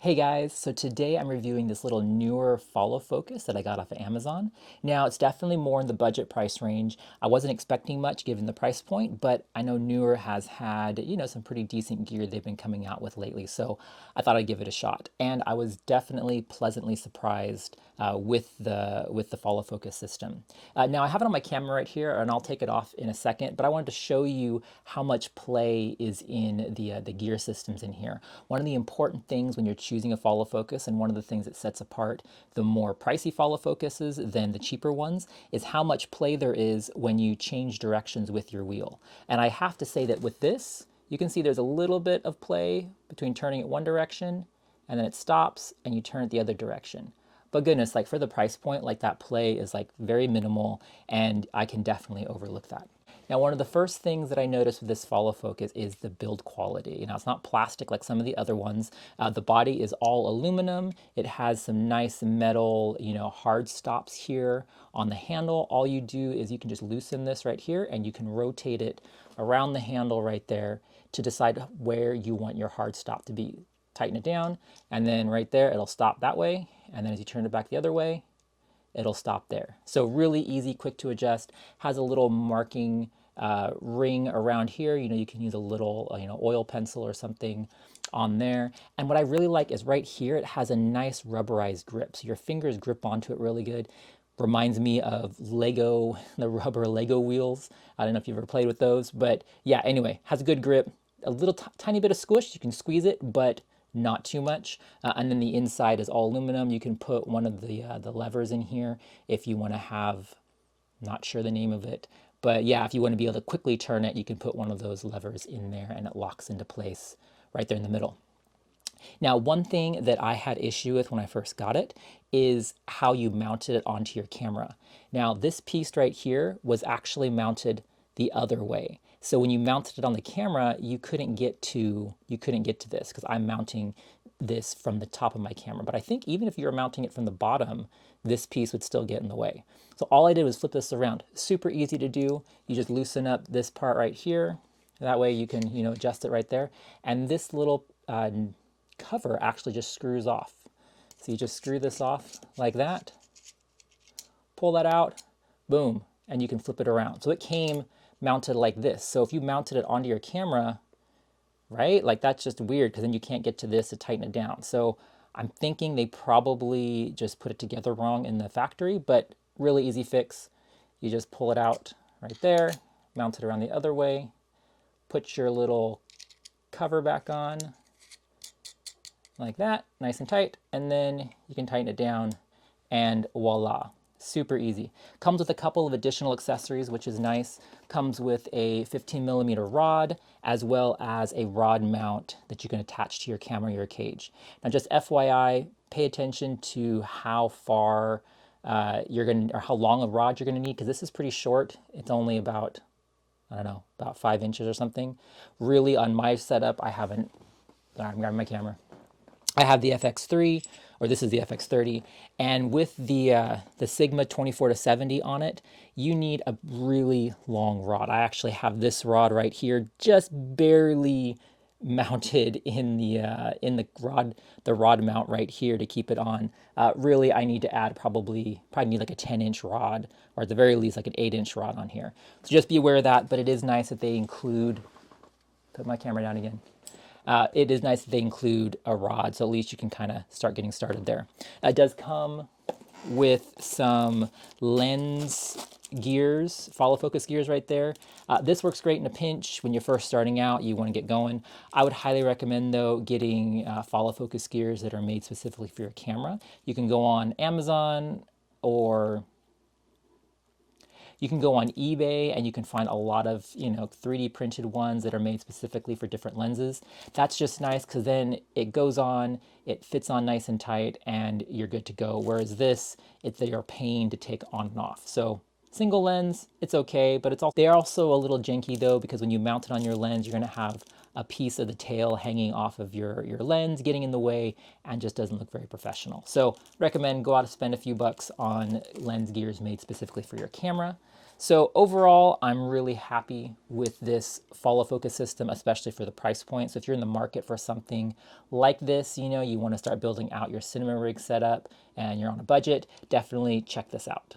Hey guys, so today I'm reviewing this little NEEWER follow focus that I got off of Amazon. Now it's definitely more in the budget price range. I wasn't expecting much given the price point, but I know NEEWER has had, some pretty decent gear they've been coming out with lately, so I thought I'd give it a shot. And I was definitely pleasantly surprised with the follow focus system. Now I have it on my camera right here, and I'll take it off in a second, but I wanted to show you how much play is in the gear systems in here. One of the important things when you're choosing a follow focus, and one of the things that sets apart the more pricey follow focuses than the cheaper ones, is how much play there is when you change directions with your wheel. And I have to say that with this, you can see there's a little bit of play between turning it one direction and then it stops and you turn it the other direction. But goodness, like for the price point, like that play is like very minimal, and I can definitely overlook that. Now, one of the first things that I noticed with this follow focus is the build quality. It's not plastic like some of the other ones. The body is all aluminum. It has some nice metal, hard stops here on the handle. All you do is you can just loosen this right here and you can rotate it around the handle right there to decide where you want your hard stop to be. Tighten it down, and then right there, it'll stop that way. And then as you turn it back the other way, it'll stop there. So really easy, quick to adjust. Has a little marking ring around here. You can use a little oil pencil or something on there. And what I really like is right here, it has a nice rubberized grip. So your fingers grip onto it really good. Reminds me of Lego, the rubber Lego wheels. I don't know if you've ever played with those, but yeah, anyway, has a good grip. A little tiny bit of squish, you can squeeze it, but not too much. And then the inside is all aluminum. You can put one of the levers in here if you want to have, not sure the name of it, but yeah, if you want to be able to quickly turn it, you can put one of those levers in there and it locks into place right there in the middle. Now, one thing that I had issue with when I first got it is how you mounted it onto your camera. Now, this piece right here was actually mounted the other way. So when you mounted it on the camera, you couldn't get to this because I'm mounting this from the top of my camera. But I think even if you were mounting it from the bottom, this piece would still get in the way. So all I did was flip this around. Super easy to do. You just loosen up this part right here. That way you can, adjust it right there. And this little cover actually just screws off. So you just screw this off like that, pull that out, boom, and you can flip it around. So it came mounted like this. So if you mounted it onto your camera, right, like that's just weird because then you can't get to this to tighten it down. So I'm thinking they probably just put it together wrong in the factory, but really easy fix. You just pull it out right there, mount it around the other way, put your little cover back on like that, nice and tight, and then you can tighten it down and voila. Super easy. Comes with a couple of additional accessories, which is nice. Comes with a 15mm rod, as well as a rod mount that you can attach to your camera or your cage. Now, just FYI, pay attention to how far or how long a rod you're gonna need, because this is pretty short. It's only about, I don't know, about 5 inches or something. Really, on my setup, I'm grabbing my camera. I have the FX3, or this is the FX30, and with the Sigma 24-70 on it, you need a really long rod. I actually have this rod right here, just barely mounted in the rod mount right here to keep it on. Really, I need to add probably need like a 10-inch rod, or at the very least like an 8-inch rod on here. So just be aware of that. But it is nice that they include. Put my camera down again. It is nice that they include a rod, so at least you can kind of start getting started there. It does come with some lens gears, follow focus gears right there. This works great in a pinch when you're first starting out, you want to get going. I would highly recommend though getting follow focus gears that are made specifically for your camera. You can go on Amazon, or you can go on eBay and you can find a lot of 3D printed ones that are made specifically for different lenses. That's just nice because then it goes on, it fits on nice and tight, and you're good to go. Whereas this, they're a pain to take on and off. So single lens, it's okay, but they're also a little janky though, because when you mount it on your lens, you're gonna have a piece of the tail hanging off of your lens, getting in the way, and just doesn't look very professional. So recommend go out and spend a few bucks on lens gears made specifically for your camera. So overall, I'm really happy with this follow focus system, especially for the price point. So if you're in the market for something like this, you know, you want to start building out your cinema rig setup and you're on a budget, definitely check this out.